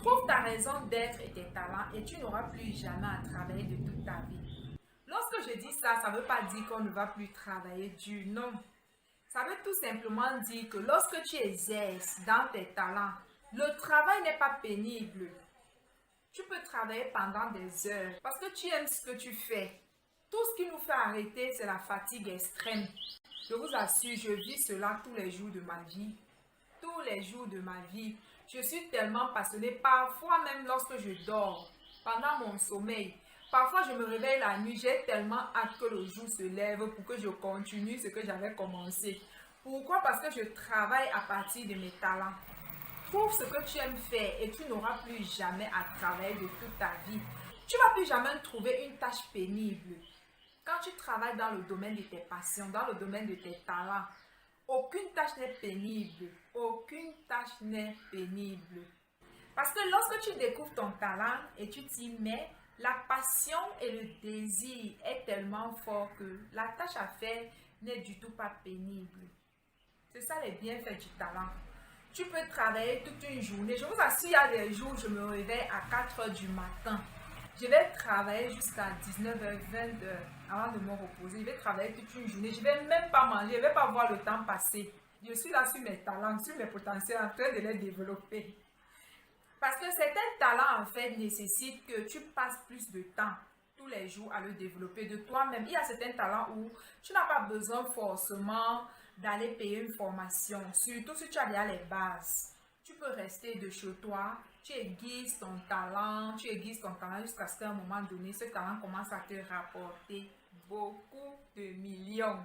Trouve ta raison d'être et tes talents et tu n'auras plus jamais à travailler de toute ta vie. Lorsque je dis ça, ça ne veut pas dire qu'on ne va plus travailler dur, non. Ça veut tout simplement dire que lorsque tu exerces dans tes talents, le travail n'est pas pénible. Tu peux travailler pendant des heures parce que tu aimes ce que tu fais. Tout ce qui nous fait arrêter, c'est la fatigue extrême. Je vous assure, je vis cela tous les jours de ma vie. Tous les jours de ma vie. Je suis tellement passionnée, parfois même lorsque je dors, pendant mon sommeil. Parfois, je me réveille la nuit, j'ai tellement hâte que le jour se lève pour que je continue ce que j'avais commencé. Pourquoi? Parce que je travaille à partir de mes talents. Trouve ce que tu aimes faire et tu n'auras plus jamais à travailler de toute ta vie. Tu ne vas plus jamais trouver une tâche pénible. Quand tu travailles dans le domaine de tes passions, dans le domaine de tes talents, aucune tâche n'est pénible. Aucune tâche n'est pénible. Parce que lorsque tu découvres ton talent et tu t'y mets, la passion et le désir est tellement fort que la tâche à faire n'est du tout pas pénible. C'est ça les bienfaits du talent. Tu peux travailler toute une journée. Je vous assure, il y a des jours où je me réveille à 4 heures du matin. Je vais travailler jusqu'à 19h, 20h avant de me reposer. Je vais travailler toute une journée. Je ne vais même pas manger. Je ne vais pas voir le temps passer. Je suis là sur mes talents, sur mes potentiels, en train de les développer. Parce que certains talents, en fait, nécessitent que tu passes plus de temps tous les jours à le développer de toi-même. Il y a certains talents où tu n'as pas besoin forcément d'aller payer une formation, surtout si tu as déjà les bases. Tu peux rester de chez toi, tu aiguises ton talent jusqu'à ce qu'à un moment donné, ce talent commence à te rapporter beaucoup de millions.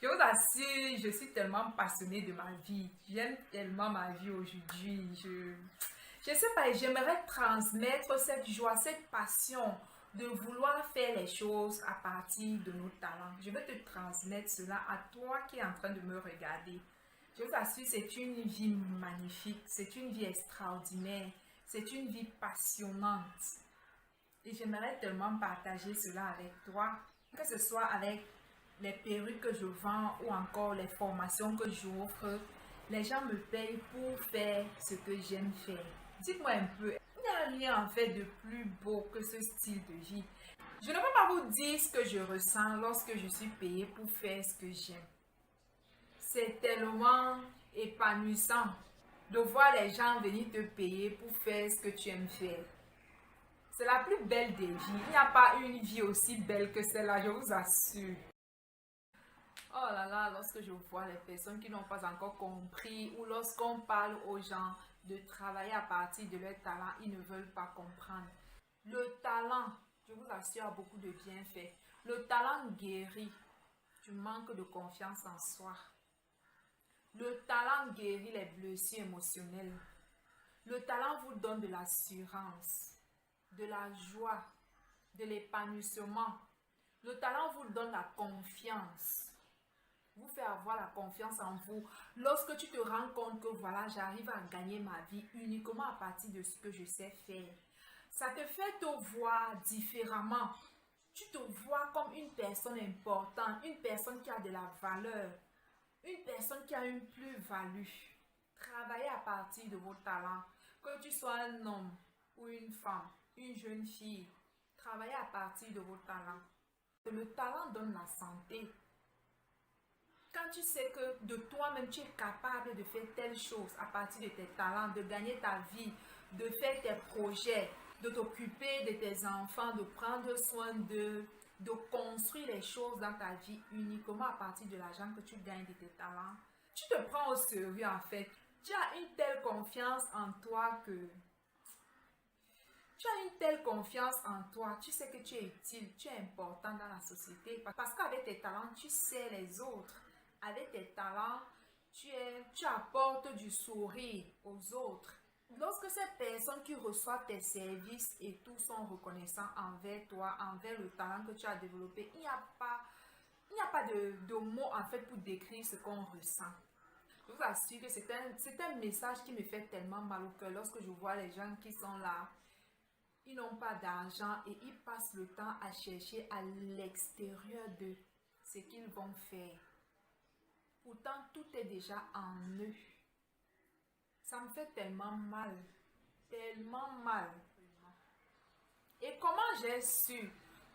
Je vous assure, je suis tellement passionnée de ma vie. J'aime tellement ma vie aujourd'hui. Je ne sais pas, j'aimerais transmettre cette joie, cette passion de vouloir faire les choses à partir de nos talents. Je veux te transmettre cela à toi qui es en train de me regarder. Je vous assure, c'est une vie magnifique, c'est une vie extraordinaire, c'est une vie passionnante. Et j'aimerais tellement partager cela avec toi, que ce soit avec les perruques que je vends ou encore les formations que j'offre. Les gens me payent pour faire ce que j'aime faire. Dites-moi un peu, il n'y a rien en fait de plus beau que ce style de vie. Je ne peux pas vous dire ce que je ressens lorsque je suis payée pour faire ce que j'aime. C'est tellement épanouissant de voir les gens venir te payer pour faire ce que tu aimes faire. C'est la plus belle des vies. Il n'y a pas une vie aussi belle que celle-là, je vous assure. Oh là là, lorsque je vois les personnes qui n'ont pas encore compris ou lorsqu'on parle aux gens de travailler à partir de leur talent, ils ne veulent pas comprendre. Le talent, je vous assure, a beaucoup de bienfaits. Le talent guérit du manque de confiance en soi. Le talent guérit les blessures émotionnelles. Le talent vous donne de l'assurance, de la joie, de l'épanouissement. Le talent vous donne la confiance. Vous fait avoir la confiance en vous. Lorsque tu te rends compte que voilà, j'arrive à gagner ma vie uniquement à partir de ce que je sais faire. Ça te fait te voir différemment. Tu te vois comme une personne importante, une personne qui a de la valeur, une personne qui a une plus-value. Travaillez à partir de vos talents. Que tu sois un homme ou une femme, une jeune fille, travaillez à partir de vos talents. Le talent donne la santé. Quand tu sais que de toi-même, tu es capable de faire telle chose à partir de tes talents, de gagner ta vie, de faire tes projets, de t'occuper de tes enfants, de prendre soin d'eux, de construire les choses dans ta vie uniquement à partir de l'argent que tu gagnes de tes talents. Tu te prends au sérieux en fait. Tu as une telle confiance en toi que... Tu as une telle confiance en toi, tu sais que tu es utile, tu es important dans la société. Parce qu'avec tes talents, tu sais les autres. Avec tes talents, tu apportes du sourire aux autres. Lorsque ces personnes qui reçoivent tes services et tout sont reconnaissants envers toi, envers le talent que tu as développé, il n'y a pas de mots en fait pour décrire ce qu'on ressent. Je vous assure que c'est un message qui me fait tellement mal au cœur lorsque je vois les gens qui sont là. Ils n'ont pas d'argent et ils passent le temps à chercher à l'extérieur de ce qu'ils vont faire. Pourtant, tout est déjà en eux. Ça me fait tellement mal. tellement mal. Et comment j'ai su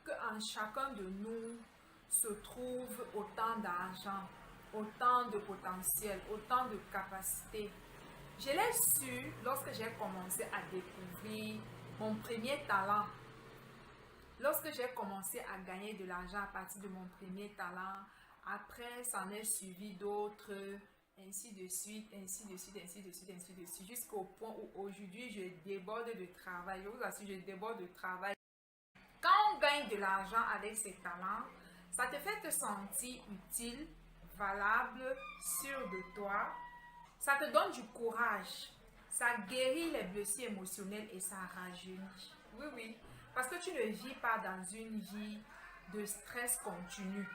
qu'en chacun de nous se trouve autant d'argent, autant de potentiel, autant de capacités? Je l'ai su lorsque j'ai commencé à découvrir mon premier talent. Lorsque j'ai commencé à gagner de l'argent à partir de mon premier talent, après, ça en est suivi d'autres, ainsi de suite, ainsi de suite, ainsi de suite, ainsi de suite, jusqu'au point où aujourd'hui, je déborde de travail. Je vous assure, je déborde de travail. Quand on gagne de l'argent avec ses talents, ça te fait te sentir utile, valable, sûr de toi. Ça te donne du courage. Ça guérit les blessures émotionnelles et ça rajeunit. Oui, oui. Parce que tu ne vis pas dans une vie de stress continu.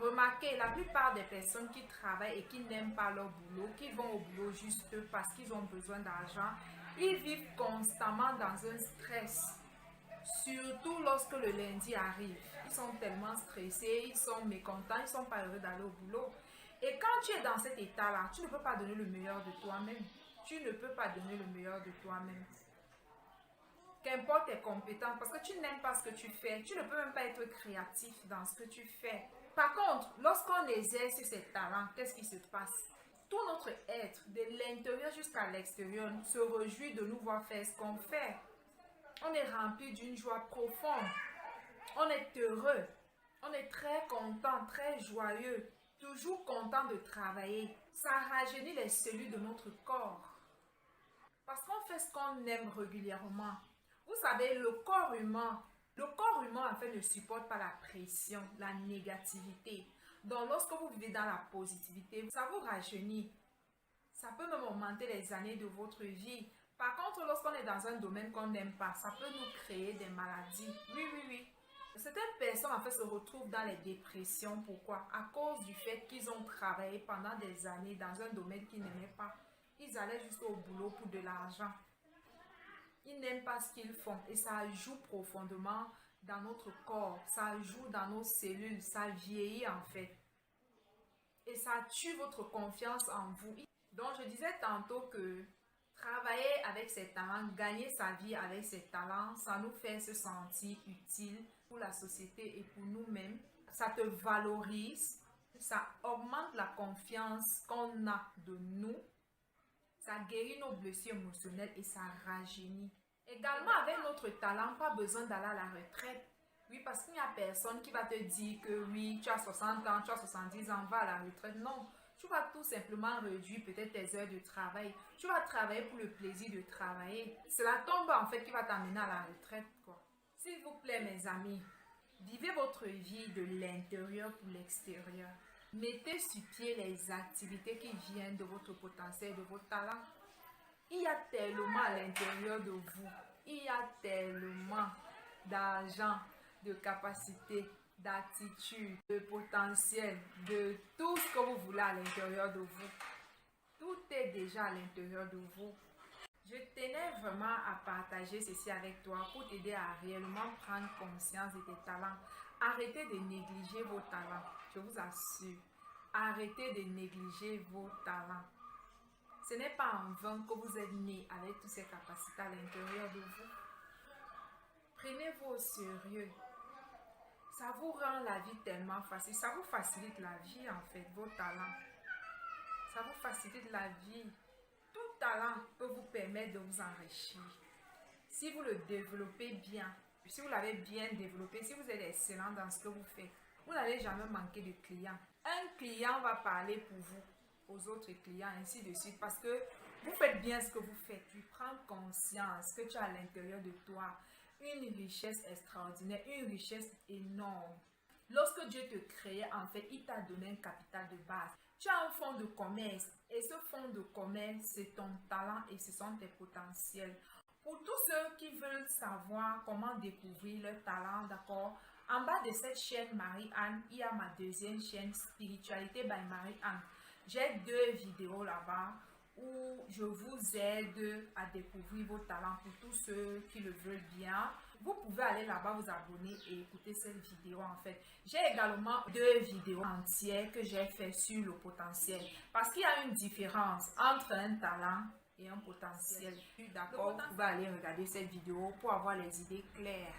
Remarquez, la plupart des personnes qui travaillent et qui n'aiment pas leur boulot, qui vont au boulot juste parce qu'ils ont besoin d'argent, ils vivent constamment dans un stress. Surtout lorsque le lundi arrive. Ils sont tellement stressés, ils sont mécontents, ils ne sont pas heureux d'aller au boulot. Et quand tu es dans cet état-là, tu ne peux pas donner le meilleur de toi-même. Tu ne peux pas donner le meilleur de toi-même. Qu'importe tes compétences, parce que tu n'aimes pas ce que tu fais, tu ne peux même pas être créatif dans ce que tu fais. Par contre, lorsqu'on exerce ses talents, qu'est-ce qui se passe? Tout notre être, de l'intérieur jusqu'à l'extérieur, se réjouit de nous voir faire ce qu'on fait. On est rempli d'une joie profonde. On est heureux. On est très content, très joyeux. Toujours content de travailler. Ça rajeunit les cellules de notre corps. Parce qu'on fait ce qu'on aime régulièrement. Vous savez, le corps humain en fait ne supporte pas la pression, la négativité. Donc lorsque vous vivez dans la positivité, ça vous rajeunit. Ça peut même augmenter les années de votre vie. Par contre, lorsqu'on est dans un domaine qu'on n'aime pas, ça peut nous créer des maladies. Oui, oui, oui. Certaines personnes en fait se retrouvent dans les dépressions. Pourquoi? À cause du fait qu'ils ont travaillé pendant des années dans un domaine qu'ils n'aimaient pas. Ils allaient juste au boulot pour de l'argent. Ils n'aiment pas ce qu'ils font et ça joue profondément dans notre corps. Ça joue dans nos cellules. Ça vieillit en fait. Et ça tue votre confiance en vous. Donc, je disais tantôt que travailler avec ses talents, gagner sa vie avec ses talents, ça nous fait se sentir utile pour la société et pour nous-mêmes. Ça te valorise, ça augmente la confiance qu'on a de nous, ça guérit nos blessures émotionnelles et ça rajeunit. Également, avec notre talent, pas besoin d'aller à la retraite. Oui, parce qu'il n'y a personne qui va te dire que oui, tu as 60 ans, tu as 70 ans, va à la retraite. Non. Tu vas tout simplement réduire peut-être tes heures de travail. Tu vas travailler pour le plaisir de travailler. C'est la tombe en fait qui va t'amener à la retraite, quoi. S'il vous plaît, mes amis, vivez votre vie de l'intérieur pour l'extérieur. Mettez sur pied les activités qui viennent de votre potentiel, de vos talents. Il y a tellement à l'intérieur de vous. Il y a tellement d'argent, de capacités, d'attitude, de potentiel, de tout ce que vous voulez à l'intérieur de vous. Tout est déjà à l'intérieur de vous. Je tenais vraiment à partager ceci avec toi pour t'aider à réellement prendre conscience de tes talents. Arrêtez de négliger vos talents, je vous assure. Arrêtez de négliger vos talents. Ce n'est pas en vain que vous êtes né avec toutes ces capacités à l'intérieur de vous. Prenez-vous au sérieux. Ça vous rend la vie tellement facile. Ça vous facilite la vie en fait, vos talents. Ça vous facilite la vie. Tout talent peut vous permettre de vous enrichir. Si vous le développez bien, si vous l'avez bien développé, si vous êtes excellent dans ce que vous faites, vous n'allez jamais manquer de clients. Un client va parler pour vous, aux autres clients, ainsi de suite, parce que vous faites bien ce que vous faites. Tu prends conscience que tu as à l'intérieur de toi une richesse extraordinaire, une richesse énorme. Lorsque Dieu te créait, en fait, il t'a donné un capital de base. Tu as un fonds de commerce et ce fonds de commerce, c'est ton talent et ce sont tes potentiels. Pour tous ceux qui veulent savoir comment découvrir leur talent, d'accord, en bas de cette chaîne Marie-Anne, il y a ma deuxième chaîne Spiritualité by Marie-Anne. J'ai 2 vidéos là-bas où je vous aide à découvrir vos talents pour tous ceux qui le veulent bien. Vous pouvez aller là-bas vous abonner et écouter cette vidéo en fait. J'ai également 2 vidéos entières que j'ai fait sur le potentiel. Parce qu'il y a une différence entre un talent et un potentiel. D'accord, vous pouvez aller regarder cette vidéo pour avoir les idées claires.